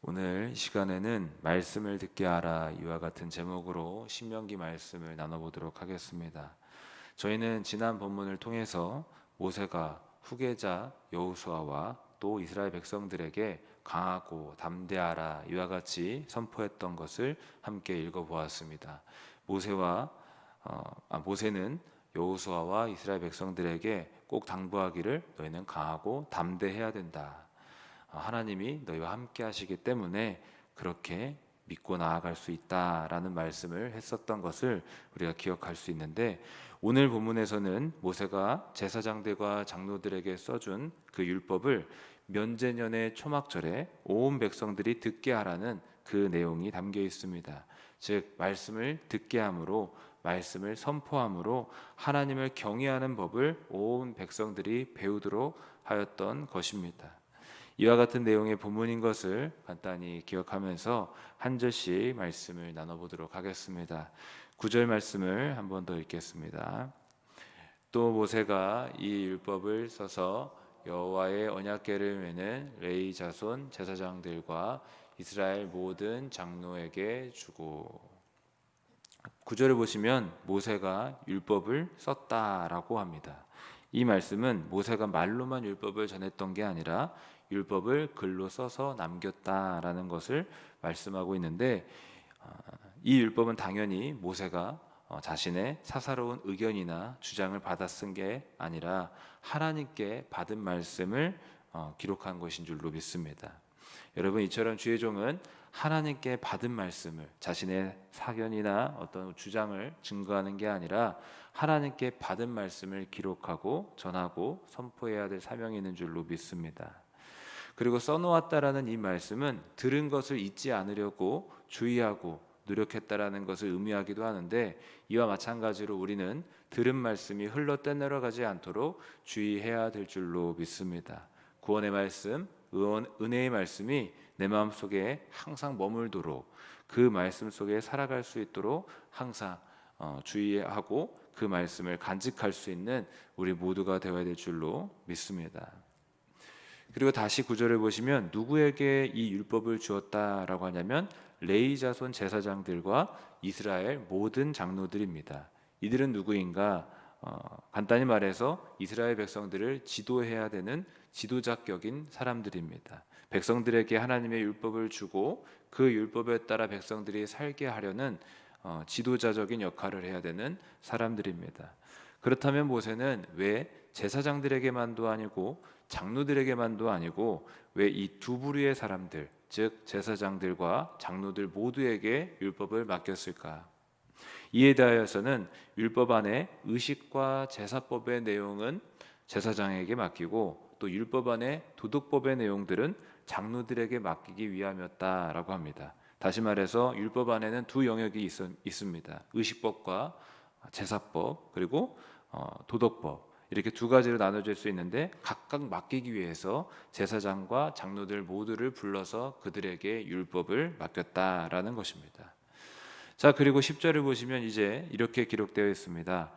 오늘 이 시간에는 말씀을 듣게 하라 이와 같은 제목으로 신명기 말씀을 나눠보도록 하겠습니다. 저희는 지난 본문을 통해서 모세가 후계자 여호수아와 또 이스라엘 백성들에게 강하고 담대하라 이와 같이 선포했던 것을 함께 읽어보았습니다. 모세는 여호수아와 이스라엘 백성들에게 꼭 당부하기를 너희는 강하고 담대해야 된다. 하나님이 너희와 함께 하시기 때문에 그렇게 믿고 나아갈 수 있다라는 말씀을 했었던 것을 우리가 기억할 수 있는데, 오늘 본문에서는 모세가 제사장들과 장로들에게 써준 그 율법을 면제년의 초막절에 온 백성들이 듣게 하라는 그 내용이 담겨 있습니다. 즉 말씀을 듣게 함으로, 말씀을 선포함으로 하나님을 경외하는 법을 온 백성들이 배우도록 하였던 것입니다. 이와 같은 내용의 본문인 것을 간단히 기억하면서 한 절씩 말씀을 나눠보도록 하겠습니다. 9절 말씀을 한 번 더 읽겠습니다. 또 모세가 이 율법을 써서 여호와의 언약궤를 메는 레위 자손 제사장들과 이스라엘 모든 장로에게 주고. 9절을 보시면 모세가 율법을 썼다라고 합니다. 이 말씀은 모세가 말로만 율법을 전했던 게 아니라 율법을 글로 써서 남겼다라는 것을 말씀하고 있는데, 이 율법은 당연히 모세가 자신의 사사로운 의견이나 주장을 받아 쓴 게 아니라 하나님께 받은 말씀을 기록한 것인 줄로 믿습니다. 여러분, 이처럼 주의 종은 하나님께 받은 말씀을 자신의 사견이나 어떤 주장을 증거하는 게 아니라 하나님께 받은 말씀을 기록하고 전하고 선포해야 될 사명이 있는 줄로 믿습니다. 그리고 써놓았다라는 이 말씀은 들은 것을 잊지 않으려고 주의하고 노력했다라는 것을 의미하기도 하는데, 이와 마찬가지로 우리는 들은 말씀이 흘러 떠내려가지 않도록 주의해야 될 줄로 믿습니다. 구원의 말씀, 은혜의 말씀이 내 마음속에 항상 머물도록, 그 말씀 속에 살아갈 수 있도록 항상 주의하고 그 말씀을 간직할 수 있는 우리 모두가 되어야 될 줄로 믿습니다. 그리고 다시 구절을 보시면 누구에게 이 율법을 주었다라고 하냐면 레위 자손 제사장들과 이스라엘 모든 장로들입니다. 이들은 누구인가? 간단히 말해서 이스라엘 백성들을 지도해야 되는 지도자격인 사람들입니다. 백성들에게 하나님의 율법을 주고 그 율법에 따라 백성들이 살게 하려는 지도자적인 역할을 해야 되는 사람들입니다. 그렇다면 모세는 왜 제사장들에게만도 아니고 장로들에게만도 아니고 왜 이 두 부류의 사람들, 즉 제사장들과 장로들 모두에게 율법을 맡겼을까? 이에 대하여서는 율법 안에 의식과 제사법의 내용은 제사장에게 맡기고, 또 율법 안에 도덕법의 내용들은 장로들에게 맡기기 위함이었다라고 합니다. 다시 말해서 율법 안에는 두 영역이 있습니다. 의식법과 제사법, 그리고 도덕법, 이렇게 두 가지로 나눠질 수 있는데, 각각 맡기기 위해서 제사장과 장로들 모두를 불러서 그들에게 율법을 맡겼다라는 것입니다. 자, 그리고 10절을 보시면 이제 이렇게 기록되어 있습니다.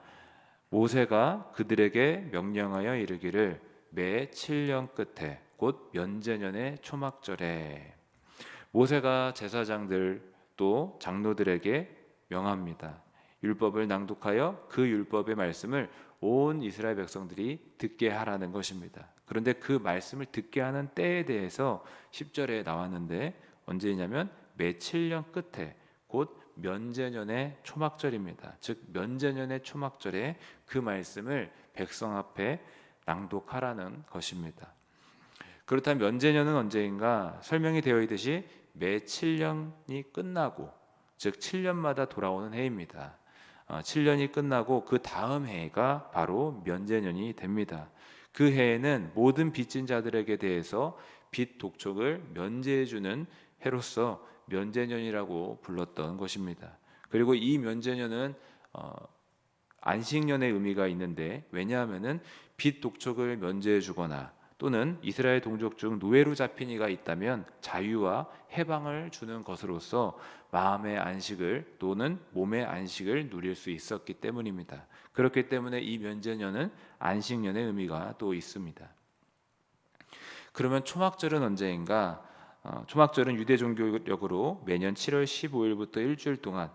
모세가 그들에게 명령하여 이르기를 매 7년 끝에 곧 면제년의 초막절에. 모세가 제사장들 또 장로들에게 명합니다. 율법을 낭독하여 그 율법의 말씀을 온 이스라엘 백성들이 듣게 하라는 것입니다. 그런데 그 말씀을 듣게 하는 때에 대해서 10절에 나왔는데 언제냐면 매 7년 끝에 곧 면제년의 초막절입니다. 즉 면제년의 초막절에 그 말씀을 백성 앞에 낭독하라는 것입니다. 그렇다면 면제년은 언제인가? 설명이 되어 있듯이 매 7년이 끝나고, 즉 7년마다 돌아오는 해입니다. 7년이 끝나고 그 다음 해가 바로 면제년이 됩니다. 그 해에는 모든 빚진 자들에게 대해서 빚 독촉을 면제해주는 해로서 면제년이라고 불렀던 것입니다. 그리고 이 면제년은 안식년의 의미가 있는데, 왜냐하면은 빚 독촉을 면제해주거나 또는 이스라엘 동족 중 노예로 잡힌 이가 있다면 자유와 해방을 주는 것으로서 마음의 안식을 또는 몸의 안식을 누릴 수 있었기 때문입니다. 그렇기 때문에 이 면제년은 안식년의 의미가 또 있습니다. 그러면 초막절은 언제인가? 초막절은 유대 종교력으로 매년 7월 15일부터 일주일 동안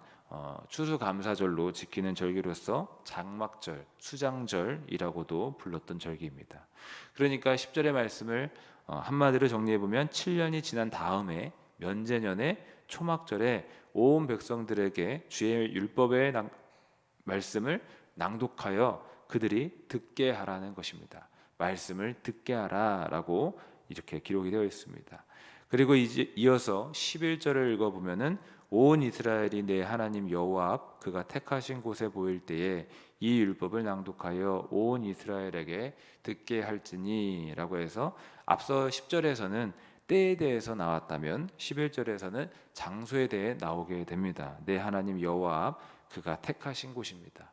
추수감사절로 지키는 절기로서 장막절, 수장절이라고도 불렀던 절기입니다. 그러니까 10절의 말씀을 한마디로 정리해 보면 7년이 지난 다음에 면제년에 초막절에 온 백성들에게 주의 율법의 말씀을 낭독하여 그들이 듣게 하라는 것입니다. 말씀을 듣게 하라라고 이렇게 기록이 되어 있습니다. 그리고 이제 이어서 11절을 읽어보면은 온 이스라엘이 내 하나님 여호와 앞 그가 택하신 곳에 보일 때에 이 율법을 낭독하여 온 이스라엘에게 듣게 할지니라고 해서 앞서 10절에서는 때에 대해서 나왔다면 11절에서는 장소에 대해 나오게 됩니다. 내 하나님 여호와 앞 그가 택하신 곳입니다.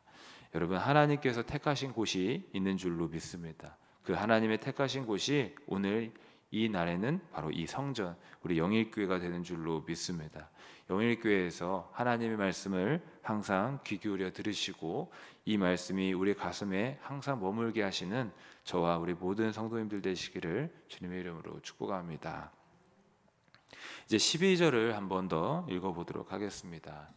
여러분, 하나님께서 택하신 곳이 있는 줄로 믿습니다. 그 하나님의 택하신 곳이 오늘 이 날에는 바로 이 성전, 우리 영일교회가 되는 줄로 믿습니다. 영일교회에서 하나님의 말씀을 항상 귀 기울여 들으시고 이 말씀이 우리 가슴에 항상 머물게 하시는 저와 우리 모든 성도님들 되시기를 주님의 이름으로 축복합니다. 이제 12절을 한 번 더 읽어보도록 하겠습니다.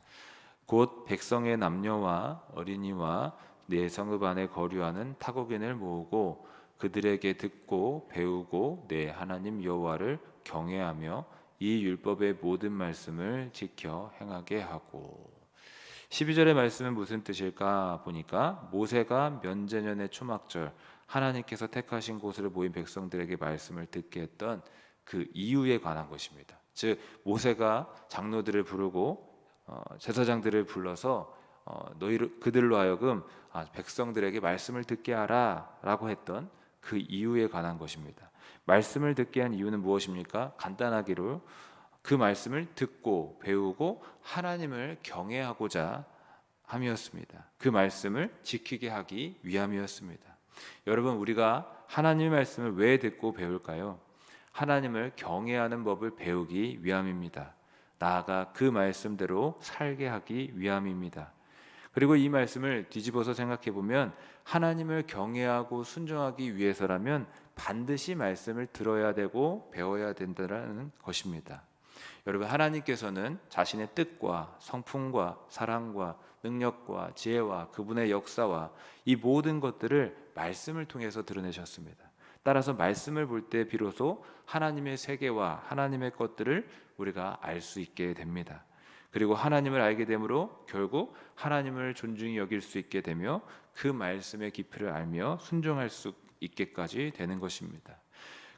곧 백성의 남녀와 어린이와 내 성읍 안에 거류하는 타국인을 모으고 그들에게 듣고 배우고 내 하나님 여호와를 경외하며 이 율법의 모든 말씀을 지켜 행하게 하고. 12절의 말씀은 무슨 뜻일까 보니까 모세가 면제년의 초막절 하나님께서 택하신 곳으로 모인 백성들에게 말씀을 듣게 했던 그 이유에 관한 것입니다. 즉 모세가 장로들을 부르고 제사장들을 불러서 그들로 하여금 백성들에게 말씀을 듣게 하라라고 했던 그 이유에 관한 것입니다. 말씀을 듣게 한 이유는 무엇입니까? 간단하기로 그 말씀을 듣고 배우고 하나님을 경외하고자 함이었습니다. 그 말씀을 지키게 하기 위함이었습니다. 여러분, 우리가 하나님의 말씀을 왜 듣고 배울까요? 하나님을 경외하는 법을 배우기 위함입니다. 나아가 그 말씀대로 살게 하기 위함입니다. 그리고 이 말씀을 뒤집어서 생각해 보면 하나님을 경외하고 순종하기 위해서라면 반드시 말씀을 들어야 되고 배워야 된다는 것입니다. 여러분, 하나님께서는 자신의 뜻과 성품과 사랑과 능력과 지혜와 그분의 역사와 이 모든 것들을 말씀을 통해서 드러내셨습니다. 따라서 말씀을 볼 때 비로소 하나님의 세계와 하나님의 것들을 우리가 알 수 있게 됩니다. 그리고 하나님을 알게 되므로 결국 하나님을 존중히 여길 수 있게 되며 그 말씀의 깊이를 알며 순종할 수 있게까지 되는 것입니다.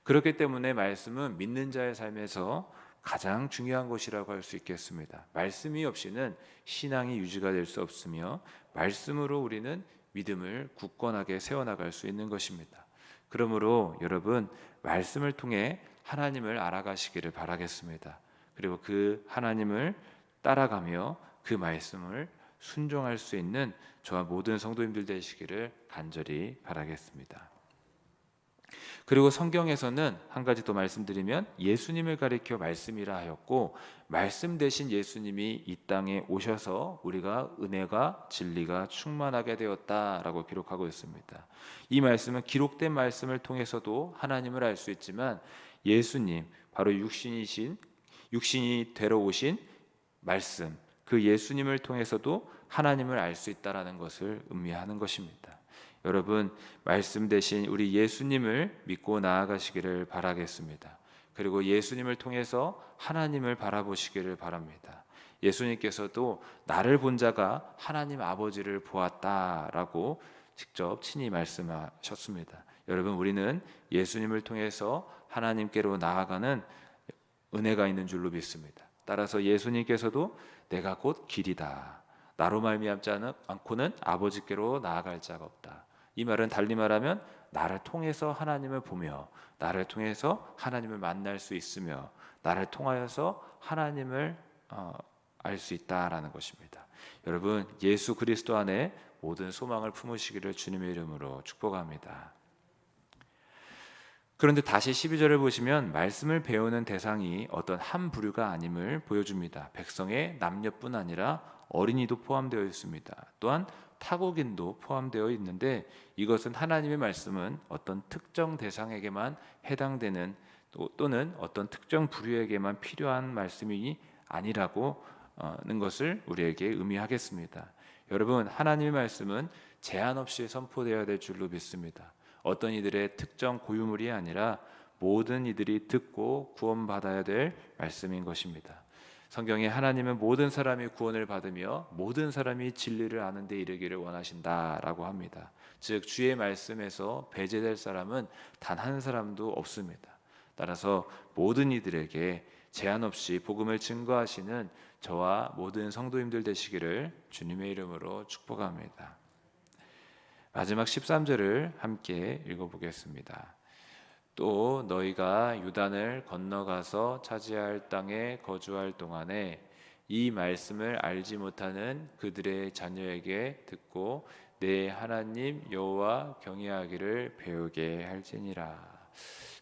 그렇기 때문에 말씀은 믿는 자의 삶에서 가장 중요한 것이라고 할 수 있겠습니다. 말씀이 없이는 신앙이 유지가 될 수 없으며 말씀으로 우리는 믿음을 굳건하게 세워나갈 수 있는 것입니다. 그러므로 여러분, 말씀을 통해 하나님을 알아가시기를 바라겠습니다. 그리고 그 하나님을 따라가며 그 말씀을 순종할 수 있는 저와 모든 성도님들 되시기를 간절히 바라겠습니다. 그리고 성경에서는 한 가지 더 말씀드리면 예수님을 가리켜 말씀이라 하였고 말씀 대신 예수님이 이 땅에 오셔서 우리가 은혜가 진리가 충만하게 되었다라고 기록하고 있습니다. 이 말씀은 기록된 말씀을 통해서도 하나님을 알 수 있지만 예수님, 바로 육신이 되러 오신 말씀, 그 예수님을 통해서도 하나님을 알 수 있다라는 것을 의미하는 것입니다. 여러분, 말씀 대신 우리 예수님을 믿고 나아가시기를 바라겠습니다. 그리고 예수님을 통해서 하나님을 바라보시기를 바랍니다. 예수님께서도 나를 본 자가 하나님 아버지를 보았다라고 직접 친히 말씀하셨습니다. 여러분, 우리는 예수님을 통해서 하나님께로 나아가는 은혜가 있는 줄로 믿습니다. 따라서 예수님께서도 내가 곧 길이다, 나로 말미암지 않고는 아버지께로 나아갈 자가 없다. 이 말은 달리 말하면 나를 통해서 하나님을 보며 나를 통해서 하나님을 만날 수 있으며 나를 통하여서 하나님을 알 수 있다라는 것입니다. 여러분, 예수 그리스도 안에 모든 소망을 품으시기를 주님의 이름으로 축복합니다. 그런데 다시 12절을 보시면 말씀을 배우는 대상이 어떤 한 부류가 아님을 보여줍니다. 백성의 남녀뿐 아니라 어린이도 포함되어 있습니다. 또한 타국인도 포함되어 있는데 이것은 하나님의 말씀은 어떤 특정 대상에게만 해당되는 또는 어떤 특정 부류에게만 필요한 말씀이 아니라고 는 것을 우리에게 의미하겠습니다. 여러분, 하나님의 말씀은 제한 없이 선포되어야 될 줄로 믿습니다. 어떤 이들의 특정 고유물이 아니라 모든 이들이 듣고 구원받아야 될 말씀인 것입니다. 성경에 하나님은 모든 사람이 구원을 받으며 모든 사람이 진리를 아는 데 이르기를 원하신다라고 합니다. 즉 주의 말씀에서 배제될 사람은 단 한 사람도 없습니다. 따라서 모든 이들에게 제한 없이 복음을 증거하시는 저와 모든 성도님들 되시기를 주님의 이름으로 축복합니다. 마지막 13절을 함께 읽어보겠습니다. 또 너희가 요단을 건너가서 차지할 땅에 거주할 동안에 이 말씀을 알지 못하는 그들의 자녀에게 듣고 내 하나님 여호와 경외하기를 배우게 할지니라.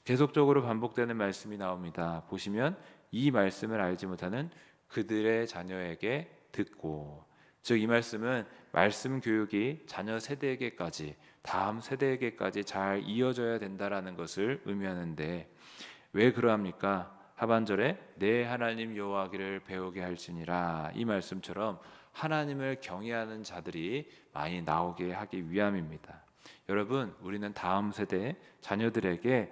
계속적으로 반복되는 말씀이 나옵니다. 보시면 이 말씀을 알지 못하는 그들의 자녀에게 듣고, 즉 이 말씀은 말씀 교육이 자녀 세대에게까지, 다음 세대에게까지 잘 이어져야 된다라는 것을 의미하는데, 왜 그러합니까? 하반절에 내 하나님 여호와기를 배우게 할지니라, 이 말씀처럼 하나님을 경외하는 자들이 많이 나오게 하기 위함입니다. 여러분, 우리는 다음 세대 자녀들에게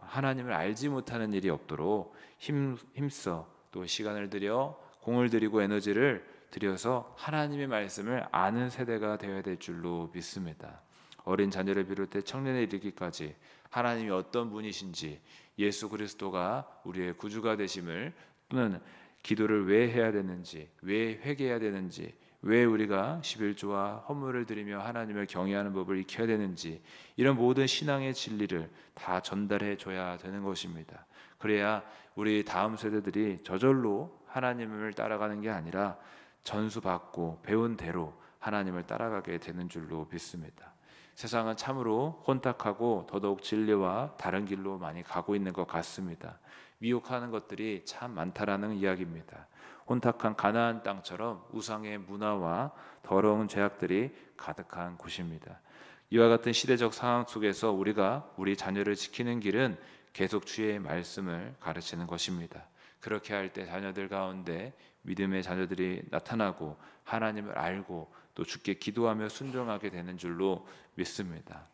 하나님을 알지 못하는 일이 없도록 힘써 또 시간을 들여 공을 들이고 에너지를 들여서 하나님의 말씀을 아는 세대가 되어야 될 줄로 믿습니다. 어린 자녀를 비롯해 청년에 이르기까지 하나님이 어떤 분이신지, 예수 그리스도가 우리의 구주가 되심을, 또는 기도를 왜 해야 되는지, 왜 회개해야 되는지, 왜 우리가 11조와 헌물을 드리며 하나님을 경외하는 법을 익혀야 되는지, 이런 모든 신앙의 진리를 다 전달해 줘야 되는 것입니다. 그래야 우리 다음 세대들이 저절로 하나님을 따라가는 게 아니라 전수받고 배운 대로 하나님을 따라가게 되는 줄로 믿습니다. 세상은 참으로 혼탁하고 더더욱 진리와 다른 길로 많이 가고 있는 것 같습니다. 미혹하는 것들이 참 많다라는 이야기입니다. 혼탁한 가나안 땅처럼 우상의 문화와 더러운 죄악들이 가득한 곳입니다. 이와 같은 시대적 상황 속에서 우리가 우리 자녀를 지키는 길은 계속 주의 말씀을 가르치는 것입니다. 그렇게 할 때 자녀들 가운데 믿음의 자녀들이 나타나고 하나님을 알고 또 주께 기도하며 순종하게 되는 줄로 믿습니다.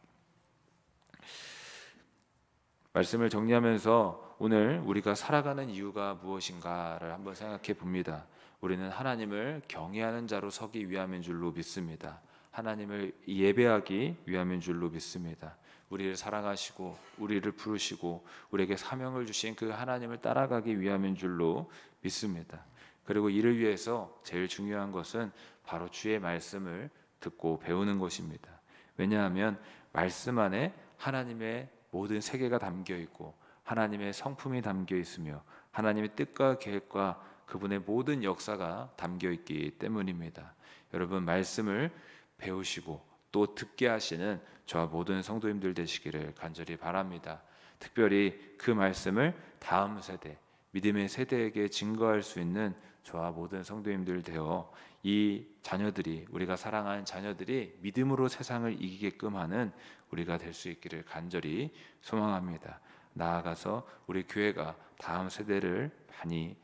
말씀을 정리하면서 오늘 우리가 살아가는 이유가 무엇인가를 한번 생각해 봅니다. 우리는 하나님을 경외하는 자로 서기 위함인 줄로 믿습니다. 하나님을 예배하기 위함인 줄로 믿습니다. 우리를 사랑하시고 우리를 부르시고 우리에게 사명을 주신 그 하나님을 따라가기 위함인 줄로 믿습니다. 그리고 이를 위해서 제일 중요한 것은 바로 주의 말씀을 듣고 배우는 것입니다. 왜냐하면 말씀 안에 하나님의 모든 세계가 담겨 있고 하나님의 성품이 담겨 있으며 하나님의 뜻과 계획과 그분의 모든 역사가 담겨 있기 때문입니다. 여러분, 말씀을 배우시고 또 듣게 하시는 저와 모든 성도님들 되시기를 간절히 바랍니다. 특별히 그 말씀을 다음 세대, 믿음의 세대에게 증거할 수 있는 저와 모든 성도님들 되어 이 자녀들이, 우리가 사랑하는 자녀들이 믿음으로 세상을 이기게끔 하는 우리가 될 수 있기를 간절히 소망합니다. 나아가서 우리 교회가 다음 세대를 많이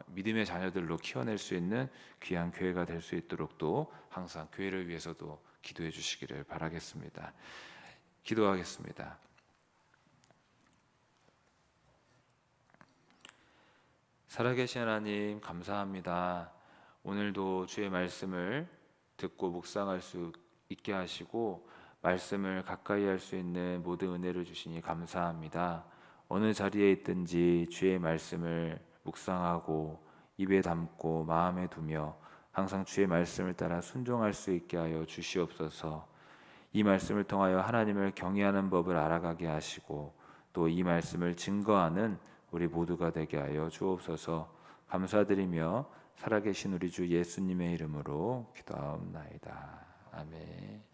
믿음의 자녀들로 키워낼 수 있는 귀한 교회가 될 수 있도록 또 항상 교회를 위해서도 기도해 주시기를 바라겠습니다. 기도하겠습니다. 살아계신 하나님, 감사합니다. 오늘도 주의 말씀을 듣고 묵상할 수 있게 하시고 말씀을 가까이 할 수 있는 모든 은혜를 주시니 감사합니다. 어느 자리에 있든지 주의 말씀을 묵상하고 입에 담고 마음에 두며 항상 주의 말씀을 따라 순종할 수 있게 하여 주시옵소서. 이 말씀을 통하여 하나님을 경외하는 법을 알아가게 하시고 또 이 말씀을 증거하는 우리 모두가 되게 하여 주옵소서. 감사드리며 살아계신 우리 주 예수님의 이름으로 기도하옵나이다. 아멘.